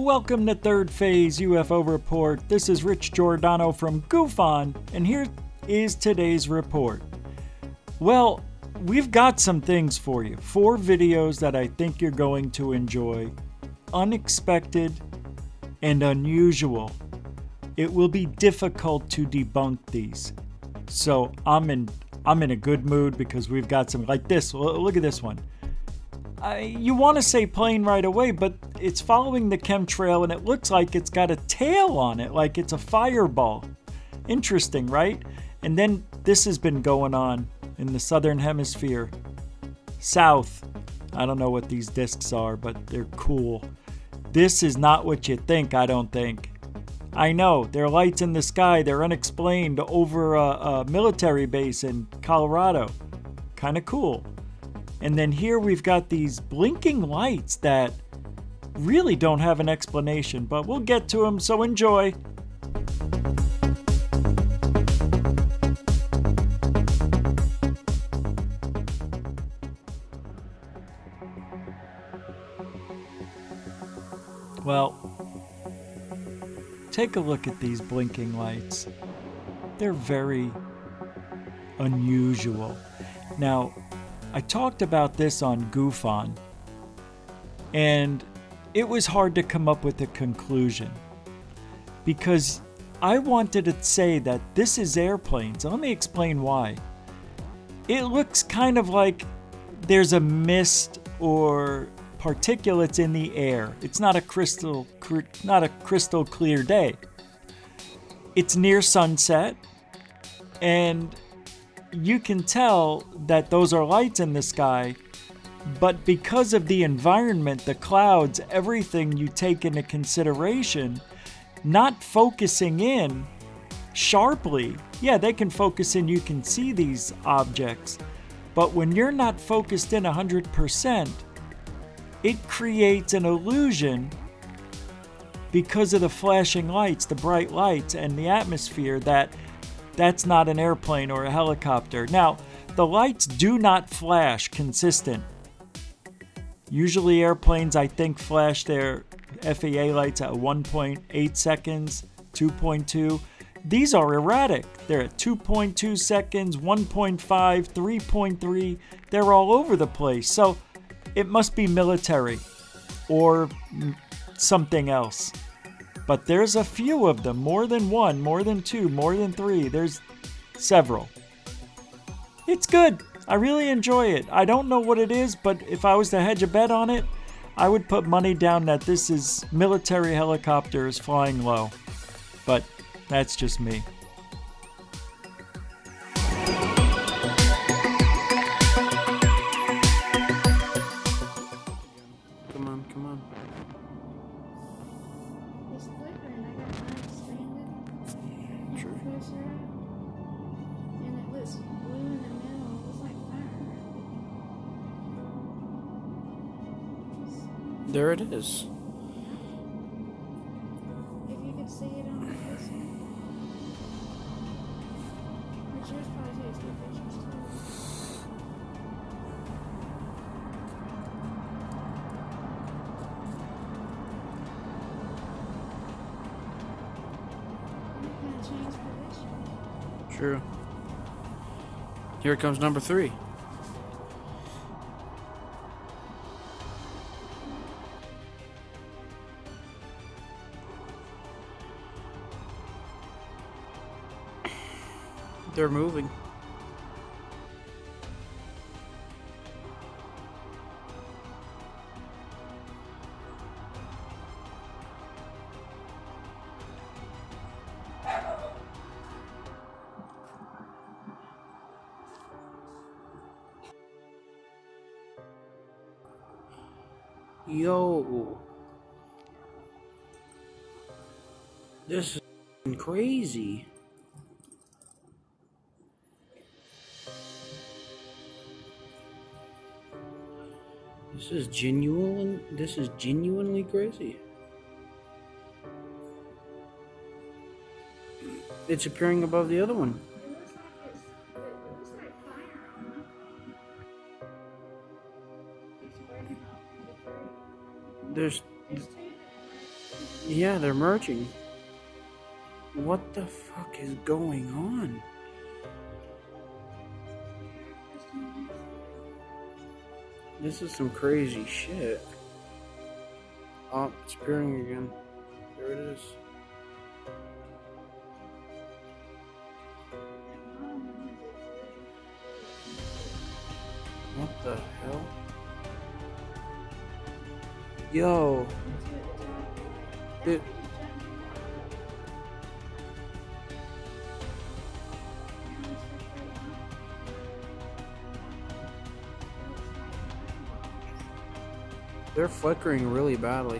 Welcome to Third Phase UFO Report. This is Rich Giordano from GUFON, and here is today's report. Well, we've got some things for you. 4 videos that I think you're going to enjoy. Unexpected and unusual. It will be difficult to debunk these. So I'm in a good mood because we've got some like this. Look at this one. You want to say plane right away, but it's following the chemtrail and it looks like it's got a tail on it, like it's a fireball. Interesting, right? And then this has been going on in the southern hemisphere. South. I don't know what these discs are, but they're cool. This is not what you think, I don't think. I know, there are lights in the sky. They're unexplained over a military base in Colorado. Kind of cool. And then here we've got these blinking lights that really don't have an explanation, but we'll get to them, so enjoy. Well, take a look at these blinking lights. They're very unusual. Now, I talked about this on GUFON, and it was hard to come up with a conclusion because I wanted to say that this is airplanes. Let me explain why. It looks kind of like there's a mist or particulates in the air. It's not a crystal clear day. It's near sunset, and you can tell that those are lights in the sky, but because of the environment, the clouds, everything you take into consideration, not focusing in sharply. Yeah, they can focus in, you can see these objects, but when you're not focused in 100%, it creates an illusion because of the flashing lights, the bright lights, and the atmosphere that's not an airplane or a helicopter. Now, the lights do not flash consistent. Usually airplanes, I think, flash their FAA lights at 1.8 seconds, 2.2. These are erratic. They're at 2.2 seconds, 1.5, 3.3. They're all over the place. So it must be military or something else. But there's a few of them, more than one, more than two, more than three. There's several. It's good. I really enjoy it. I don't know what it is, but if I was to hedge a bet on it, I would put money down that this is military helicopters flying low. But that's just me. Come on. It's flickering. I got mine expanded. Sure. Closer. And it looks blue in the middle. It looks like fire. There it is. If you could see it on this one. Yours probably takes good pictures too. Change position. True. Here comes number 3. They're moving. Yo, this is crazy. This is genuinely crazy. It's appearing above the other one. It looks like fire on it. It's burning up. There's It's two. Yeah, they're merging. What the fuck is going on? This is some crazy shit. Oh, it's appearing again. There it is. What the hell? Yo. It. They're flickering really badly.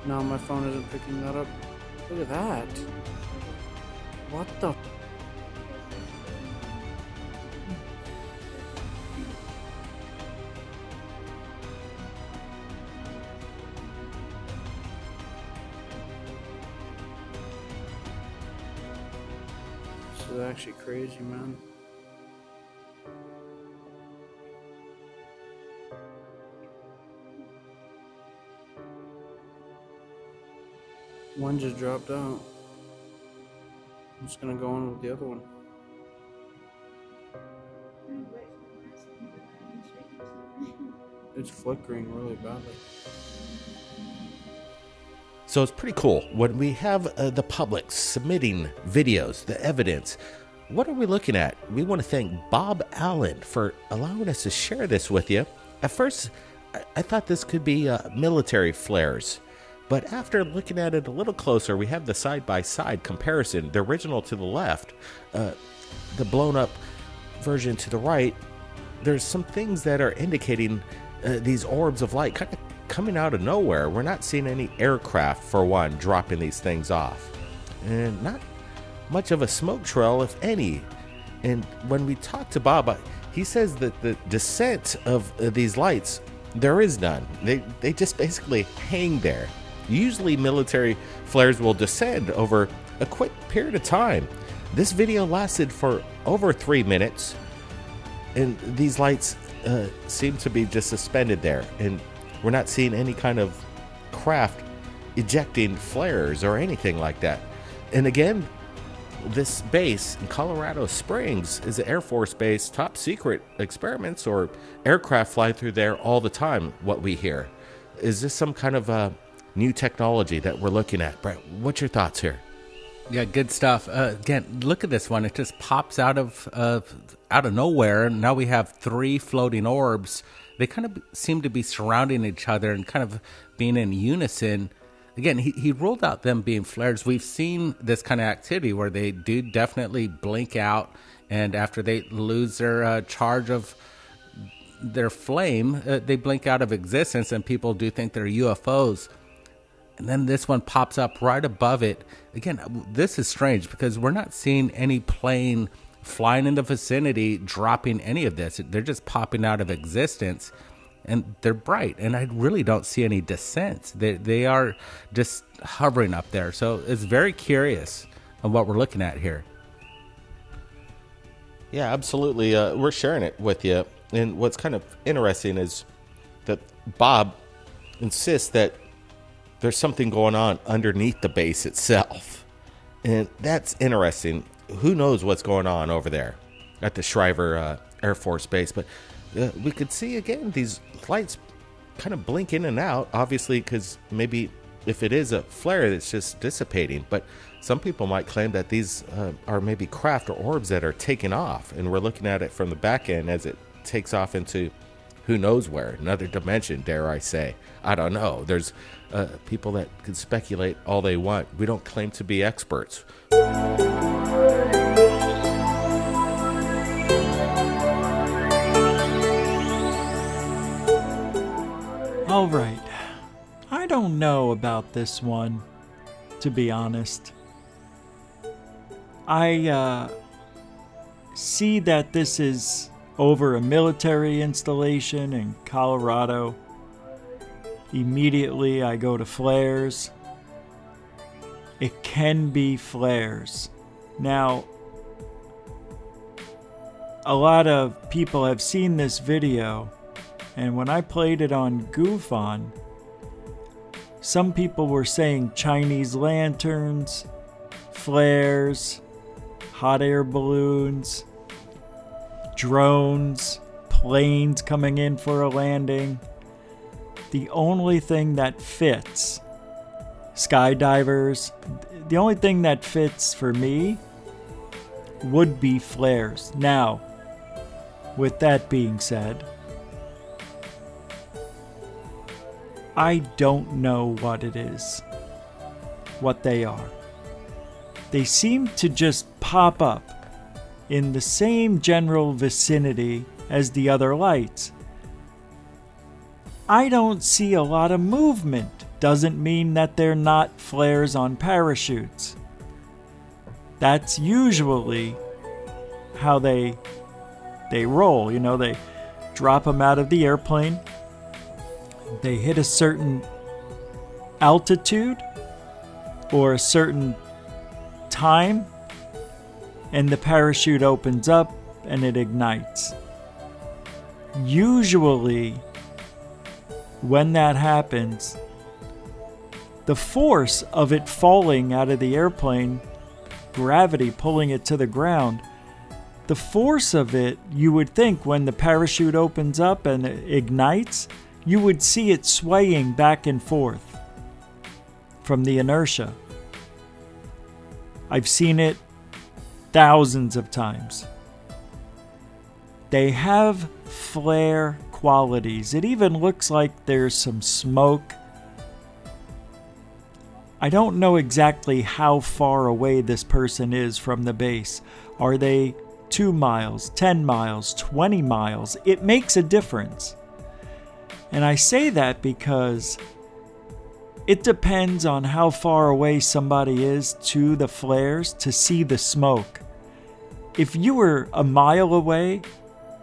No, my phone isn't picking that up. Look at that. What the? This is actually crazy, man. One just dropped out. I'm just gonna go on with the other one. It's flickering really badly. So it's pretty cool when we have the public submitting videos, the evidence. What are we looking at? We want to thank Bob Allen for allowing us to share this with you. At first, I thought this could be military flares. But after looking at it a little closer, we have the side-by-side comparison. The original to the left, the blown-up version to the right. There's some things that are indicating these orbs of light kind of coming out of nowhere. We're not seeing any aircraft, for one, dropping these things off. And not much of a smoke trail, if any. And when we talk to Bob, he says that the descent of these lights, there is none. They just basically hang there. Usually military flares will descend over a quick period of time. This video lasted for over 3 minutes, and these lights seem to be just suspended there, and we're not seeing any kind of craft ejecting flares or anything like that. And again, this base in Colorado Springs is an Air Force base, top secret experiments or aircraft fly through there all the time, what we hear. Is this some kind of new technology that we're looking at? Brett, what's your thoughts here? Yeah, good stuff. Again, look at this one. It just pops out of nowhere. Now we have 3 floating orbs. They kind of seem to be surrounding each other and kind of being in unison. Again, he ruled out them being flares. We've seen this kind of activity where they do definitely blink out, and after they lose their charge of their flame, they blink out of existence, and people do think they're UFOs. And then this one pops up right above it. Again, this is strange because we're not seeing any plane flying in the vicinity dropping any of this. They're just popping out of existence, and they're bright. And I really don't see any descents. They are just hovering up there. So it's very curious on what we're looking at here. Yeah, absolutely. We're sharing it with you. And what's kind of interesting is that Bob insists that there's something going on underneath the base itself. And that's interesting. Who knows what's going on over there at the Shriver Air Force Base. But we could see, again, these lights kind of blink in and out, obviously, because maybe if it is a flare, it's just dissipating. But some people might claim that these are maybe craft or orbs that are taking off. And we're looking at it from the back end as it takes off into who knows where, another dimension, dare I say. I don't know. There's people that can speculate all they want. We don't claim to be experts. All right. I don't know about this one, to be honest. I see that this is over a military installation in Colorado. Immediately I go to flares. It can be flares. Now, a lot of people have seen this video And when I played it on GUFON, some people were saying Chinese lanterns, flares, hot air balloons, drones, planes coming in for a landing. The only thing that fits, skydivers, the only thing that fits for me would be flares. Now, with that being said, I don't know what it is, what they are. They seem to just pop up in the same general vicinity as the other lights. I don't see a lot of movement. Doesn't mean that they're not flares on parachutes. That's usually how they roll. You know, they drop them out of the airplane. They hit a certain altitude or a certain time, and the parachute opens up and it ignites. Usually, when that happens, the force of it falling out of the airplane, gravity pulling it to the ground, the force of it, you would think when the parachute opens up and it ignites, you would see it swaying back and forth from the inertia. I've seen it thousands of times. They have flare qualities. It even looks like there's some smoke. I don't know exactly how far away this person is from the base. Are they 2 miles, 10 miles, 20 miles? It makes a difference. And I say that because it depends on how far away somebody is to the flares to see the smoke. If you were a mile away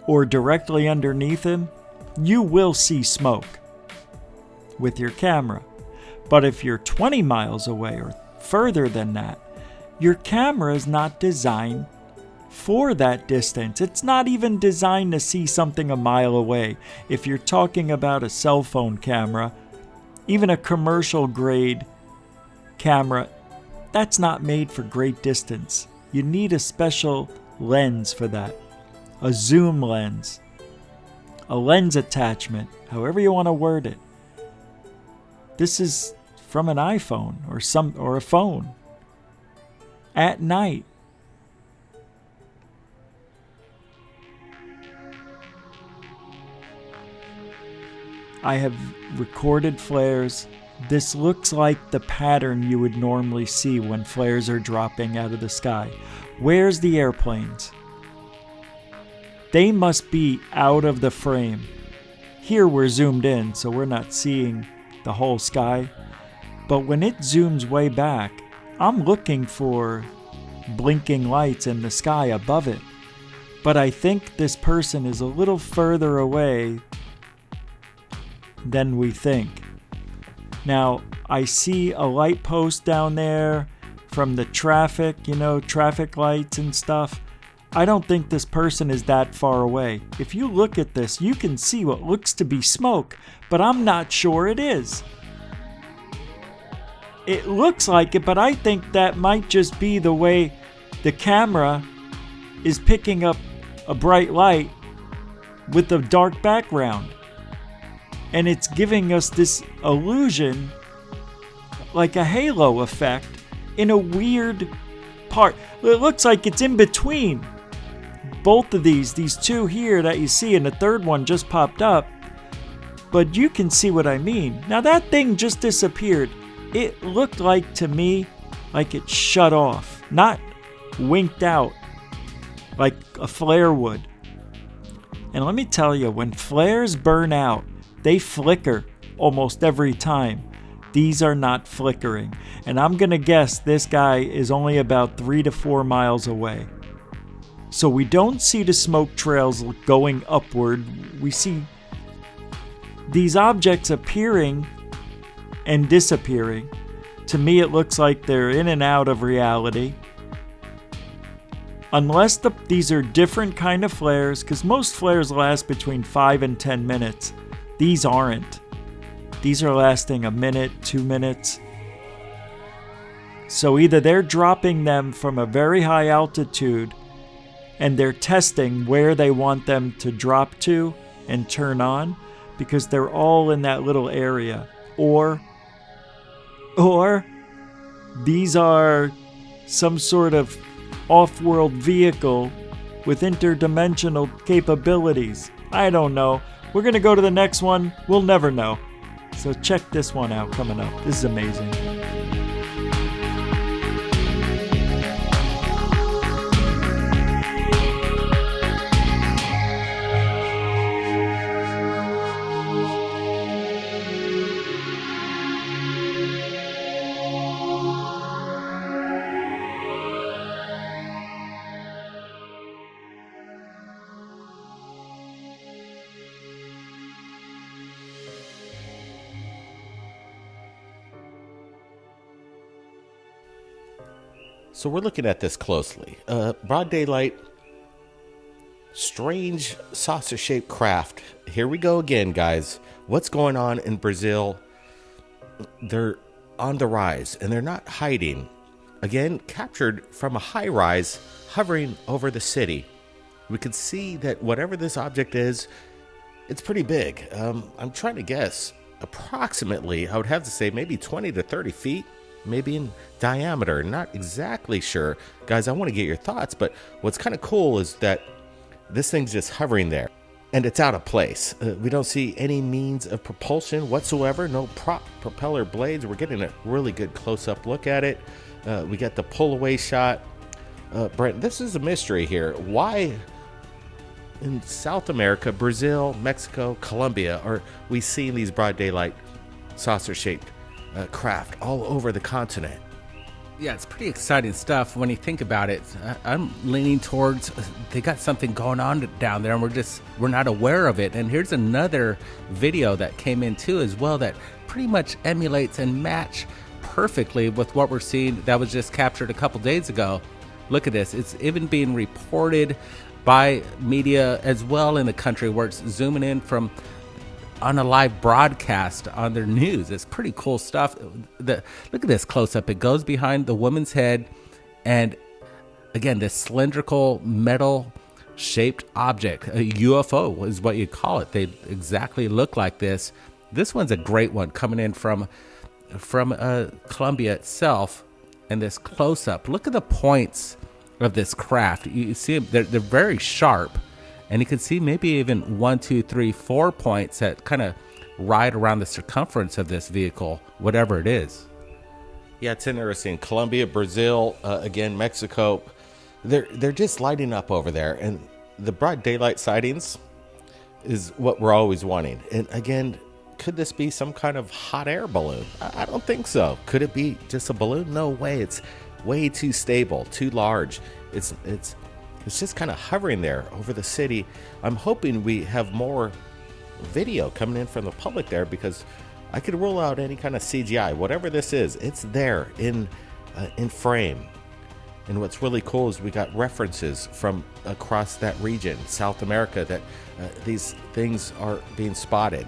or directly underneath him, you will see smoke with your camera. But if you're 20 miles away or further than that, your camera is not designed for that distance. It's not even designed to see something a mile away. If you're talking about a cell phone camera, even a commercial grade camera, that's not made for great distance. You need a special lens for that. A zoom lens. A lens attachment, however you want to word it. This is from an iPhone or a phone. At night. I have recorded flares. This looks like the pattern you would normally see when flares are dropping out of the sky. Where's the airplanes? They must be out of the frame. Here we're zoomed in, so we're not seeing the whole sky. But when it zooms way back, I'm looking for blinking lights in the sky above it. But I think this person is a little further away than we think. Now, I see a light post down there from the traffic, traffic lights and stuff. I don't think this person is that far away. If you look at this, you can see what looks to be smoke, but I'm not sure it is. It looks like it, but I think that might just be the way the camera is picking up a bright light with a dark background. And it's giving us this illusion, like a halo effect, in a weird part. It looks like it's in between both of these two here that you see, and the third one just popped up. But you can see what I mean. Now that thing just disappeared. It looked like to me like it shut off, not winked out like a flare would. And let me tell you, when flares burn out, they flicker almost every time. These are not flickering. And I'm going to guess this guy is only about 3 to 4 miles away. So we don't see the smoke trails going upward. We see these objects appearing and disappearing. To me, it looks like they're in and out of reality. unless these are different kind of flares, because most flares last between 5 and 10 minutes. These aren't. These are lasting a minute, 2 minutes. So either they're dropping them from a very high altitude and they're testing where they want them to drop to and turn on, because they're all in that little area. Or these are some sort of off-world vehicle with interdimensional capabilities. I don't know. We're going to go to the next one. We'll never know. So check this one out coming up. This is amazing. So we're looking at this closely. Broad daylight, strange saucer-shaped craft. Here we go again, guys. What's going on in Brazil? They're on the rise, and they're not hiding. Again, captured from a high rise, hovering over the city. We can see that whatever this object is, it's pretty big. I'm trying to guess. Approximately, I would have to say maybe 20 to 30 feet. Maybe in diameter, not exactly sure. Guys, I want to get your thoughts, but what's kind of cool is that this thing's just hovering there, and it's out of place. We don't see any means of propulsion whatsoever, no prop propeller blades. We're getting a really good close-up look at it. We get the pull-away shot. Brent, this is a mystery here. Why in South America, Brazil, Mexico, Colombia, are we seeing these broad daylight saucer-shaped craft all over the continent? Yeah, it's pretty exciting stuff when you think about it. I'm leaning towards they got something going on down there, and we're not aware of it. And here's another video that came in too as well that pretty much emulates and match perfectly with what we're seeing that was just captured a couple days ago. Look at this. It's even being reported by media as well in the country, where it's zooming in from on a live broadcast on their news. It's pretty cool stuff. Look at this close up. It goes behind the woman's head, and again, this cylindrical metal shaped object, a UFO is what you call it. They exactly look like this. This one's a great one coming in from Colombia itself, and this close up. Look at the points of this craft. You see they're very sharp. And you can see maybe even 1, 2, 3, 4 points that kind of ride around the circumference of this vehicle, whatever it is. Yeah, it's interesting. Colombia, Brazil, again, Mexico, they're just lighting up over there. And the broad daylight sightings is what we're always wanting. And again, could this be some kind of hot air balloon? I don't think so. Could it be just a balloon? No way. It's way too stable, too large. It's just kind of hovering there over the city. I'm hoping we have more video coming in from the public there, because I could rule out any kind of CGI. Whatever this is, it's there in frame. And what's really cool is we got references from across that region, South America, that these things are being spotted.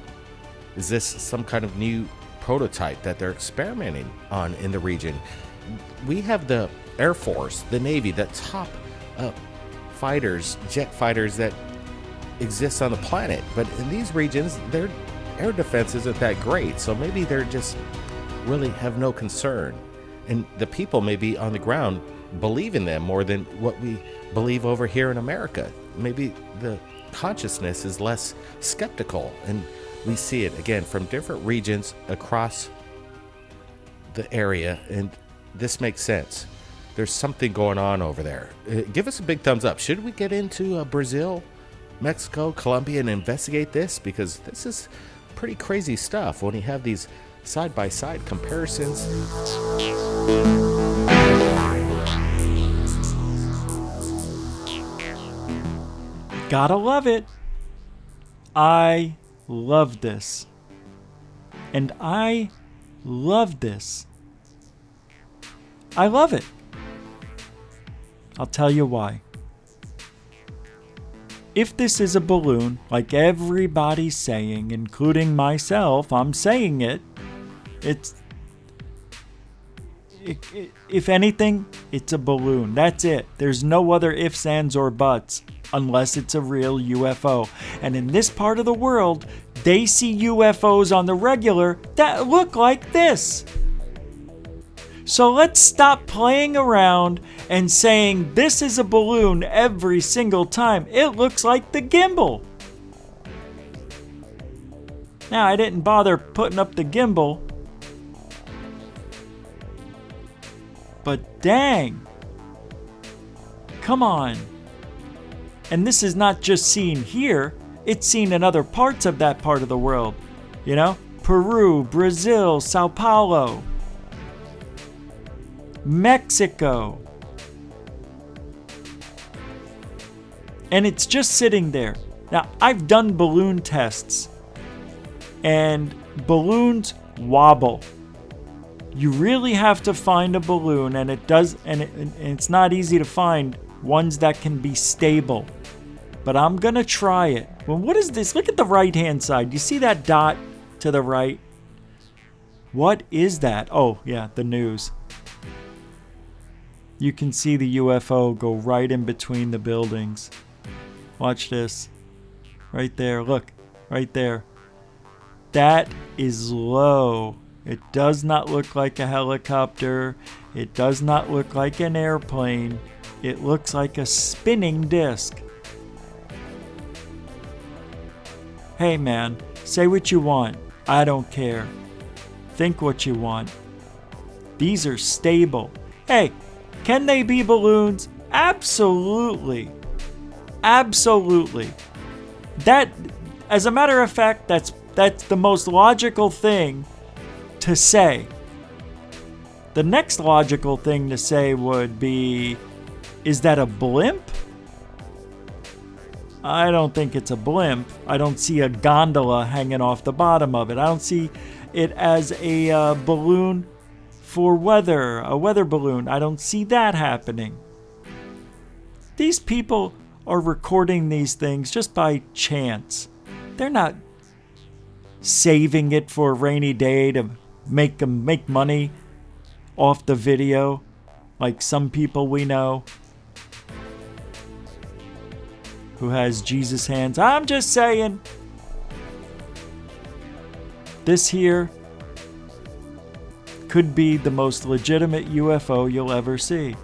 Is this some kind of new prototype that they're experimenting on in the region? We have the Air Force, the Navy, the top fighters, jet fighters that exist on the planet, but in these regions their air defense isn't that great, so maybe they're just really have no concern, and the people maybe on the ground believe in them more than what we believe over here in America. Maybe the consciousness is less skeptical, and we see it again from different regions across the area, and this makes sense. There's something going on over there. Give us a big thumbs up. Should we get into Brazil, Mexico, Colombia, and investigate this? Because this is pretty crazy stuff when you have these side-by-side comparisons. Gotta love it. I love this. And I love this. I love it. I'll tell you why. if this is a balloon, like everybody's saying, including myself, I'm saying if anything, it's a balloon. That's it. There's no other ifs, ands, or buts, unless it's a real UFO. And in this part of the world, they see UFOs on the regular that look like this. So let's stop playing around and saying this is a balloon every single time. It looks like the gimbal. Now, I didn't bother putting up the gimbal, but dang, come on. And this is not just seen here, it's seen in other parts of that part of the world. You know, Peru, Brazil, Sao Paulo, Mexico. And it's just sitting there. Now, I've done balloon tests, and balloons wobble. You really have to find a balloon, and it's not easy to find ones that can be stable. But I'm gonna try it. Well, what is this? Look at the right-hand side. You see that dot to the right? What is that? Oh, yeah, the news. You can see the UFO go right in between the buildings. Watch this. Right there, look. Right there. That is low. It does not look like a helicopter. It does not look like an airplane. It looks like a spinning disc. Hey man, say what you want. I don't care. Think what you want. These are stable. Hey, can they be balloons? Absolutely. Absolutely. That, as a matter of fact, that's the most logical thing to say. The next logical thing to say would be, is that a blimp? I don't think it's a blimp. I don't see a gondola hanging off the bottom of it. I don't see it as a balloon for weather, a weather balloon. I don't see that happening. These people are recording these things just by chance. They're not saving it for a rainy day to make money off the video like some people we know who has Jesus hands. I'm just saying, this here could be the most legitimate UFO you'll ever see.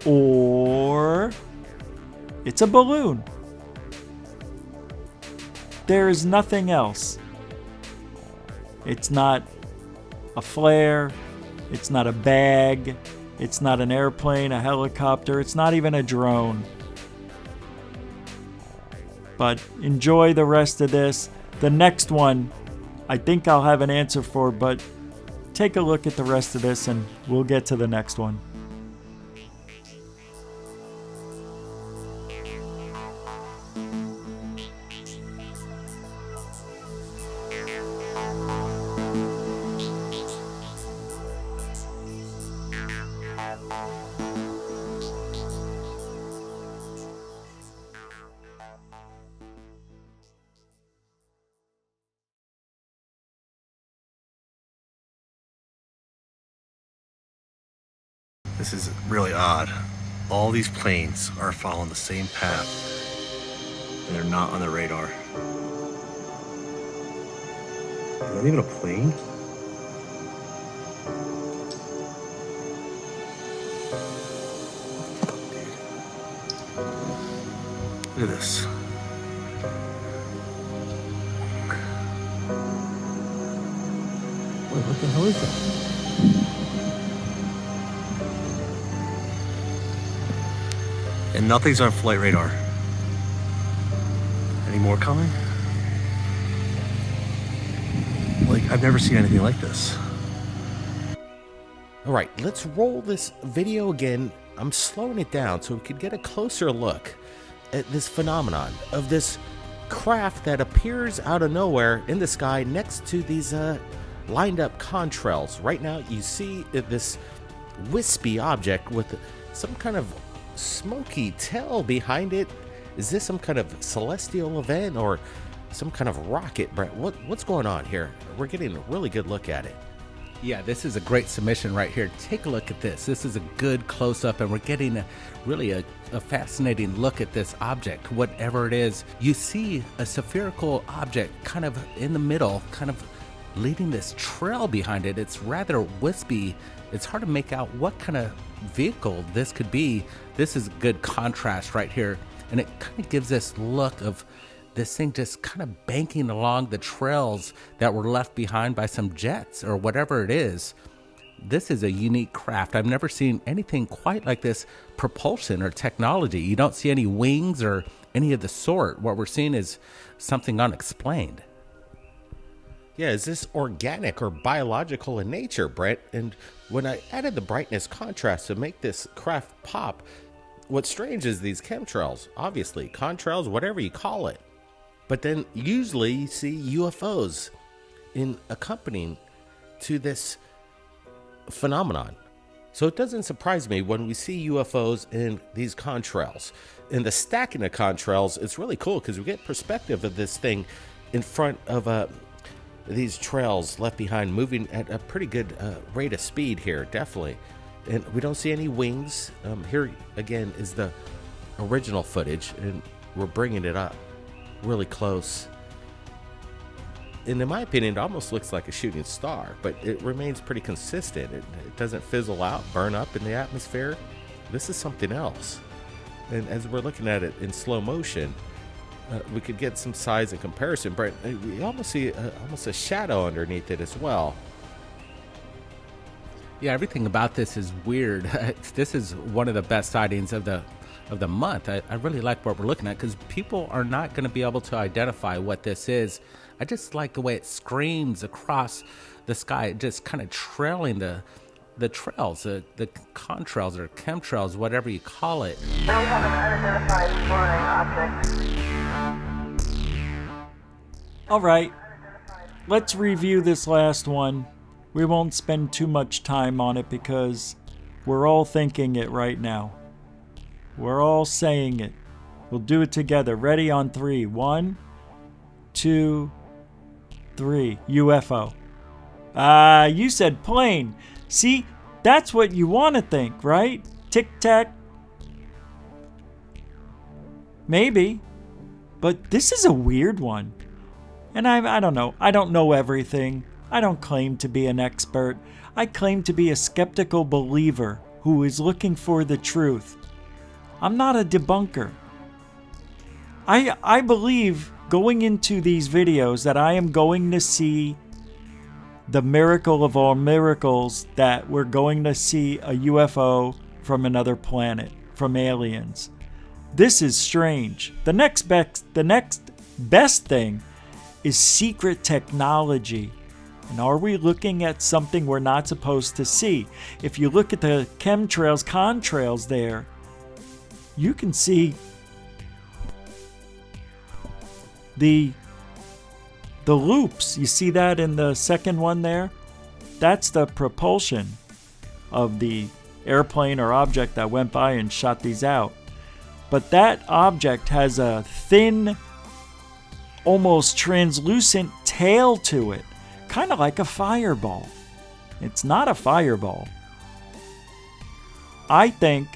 Or it's a balloon. There is nothing else. It's not a flare. It's not a bag. It's not an airplane, a helicopter. It's not even a drone. But enjoy the rest of this. The next one, I think I'll have an answer for, but take a look at the rest of this and we'll get to the next one. This is really odd. All these planes are following the same path, and they're not on the radar. Is that even a plane? Look at this. Wait, what the hell is that? And nothing's on flight radar. Any more coming? Like, I've never seen anything like this. All right, let's roll this video again. I'm slowing it down so we could get a closer look at this phenomenon of this craft that appears out of nowhere in the sky next to these lined up contrails. Right now, you see this wispy object with some kind of smoky tail behind it. Is this some kind of celestial event or some kind of rocket, Brett? What's going on here? We're getting a really good look at it. Yeah, this is a great submission right here. Take a look at this. This is a good close-up, and we're getting a fascinating look at this object, whatever it is. You see a spherical object kind of in the middle, kind of leading this trail behind it. It's rather wispy. It's hard to make out what kind of vehicle this could be. This is a good contrast right here, and it kind of gives this look of this thing just kind of banking along the trails that were left behind by some jets or whatever it is. This is a unique craft. I've never seen anything quite like this propulsion or technology. You don't see any wings or any of the sort. What we're seeing is something unexplained. Yeah, is this organic or biological in nature, Brent? And when I added the brightness contrast to make this craft pop, what's strange is these chemtrails, obviously, contrails, whatever you call it. But then usually you see UFOs in accompanying to this phenomenon. So it doesn't surprise me when we see UFOs in these contrails. In the stacking of contrails, it's really cool because we get perspective of this thing in front of these trails left behind, moving at a pretty good rate of speed here, definitely. And we don't see any wings. Here again is the original footage, and we're bringing it up really close. And in my opinion, it almost looks like a shooting star, but it remains pretty consistent. It doesn't fizzle out, burn up in the atmosphere. This is something else. And as we're looking at it in slow motion, we could get some size and comparison, but we almost see almost a shadow underneath it as well. Yeah, everything about this is weird. This is one of the best sightings of the month. I really like what we're looking at because people are not going to be able to identify what this is. I just like the way it screams across the sky, just kind of trailing the trails, the contrails or chemtrails, whatever you call it. We have an unidentified flying object. All right, let's review this last one. We won't spend too much time on it because we're all thinking it right now. We're all saying it. We'll do it together. Ready on 3. 1, 2, 3. UFO. You said plane. See, that's what you want to think, right? Tic-tac. Maybe. But this is a weird one. And I don't know. I don't know everything. I don't claim to be an expert. I claim to be a skeptical believer who is looking for the truth. I'm not a debunker. I believe going into these videos that I am going to see the miracle of all miracles, that we're going to see a UFO from another planet, from aliens. This is strange. The next best thing is secret technology. And are we looking at something we're not supposed to see? If you look at the chemtrails, contrails there, you can see the loops. You see that in the second one there? That's the propulsion of the airplane or object that went by and shot these out. But that object has a thin, almost translucent tail to it, kind of like a fireball. It's not a fireball. I think,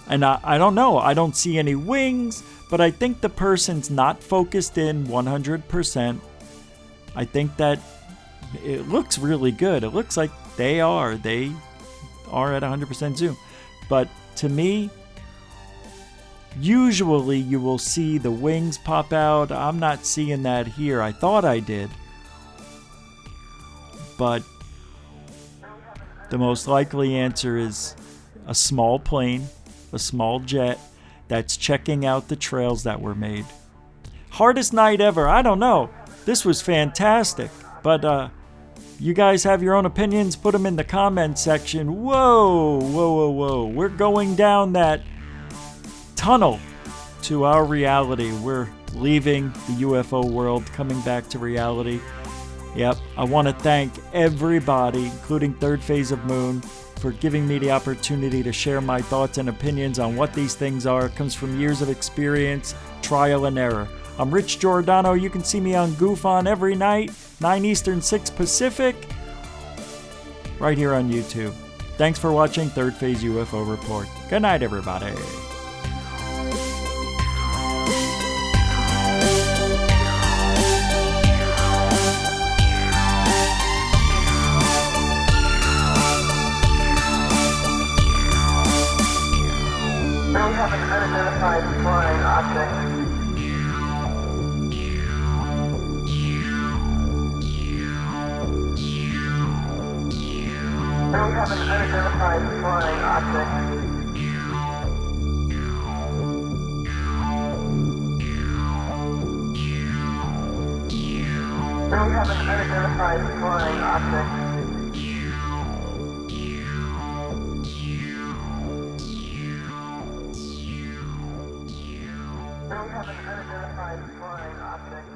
and I don't know, I don't see any wings, but I think the person's not focused in 100%. I think that it looks really good. It looks like they are at 100% zoom. But to me, usually you will see the wings pop out. I'm not seeing that here. I thought I did. But the most likely answer is a small plane, a small jet that's checking out the trails that were made. Hardest night ever. I don't know. This was fantastic. But you guys have your own opinions. Put them in the comment section. Whoa, whoa, whoa, whoa. We're going down that tunnel to our reality. We're leaving the UFO world, coming back to reality. Yep, I want to thank everybody, including Third Phase of Moon, for giving me the opportunity to share my thoughts and opinions on what these things are. It comes from years of experience, trial and error. I'm Rich Giordano. You can see me on GUFON every night, 9 Eastern, 6 Pacific, right here on YouTube. Thanks for watching Third Phase UFO Report. Good night, everybody. We have an unidentified flying object. We have an unidentified flying object. We have an unidentified flying object. We have an unidentified flying object.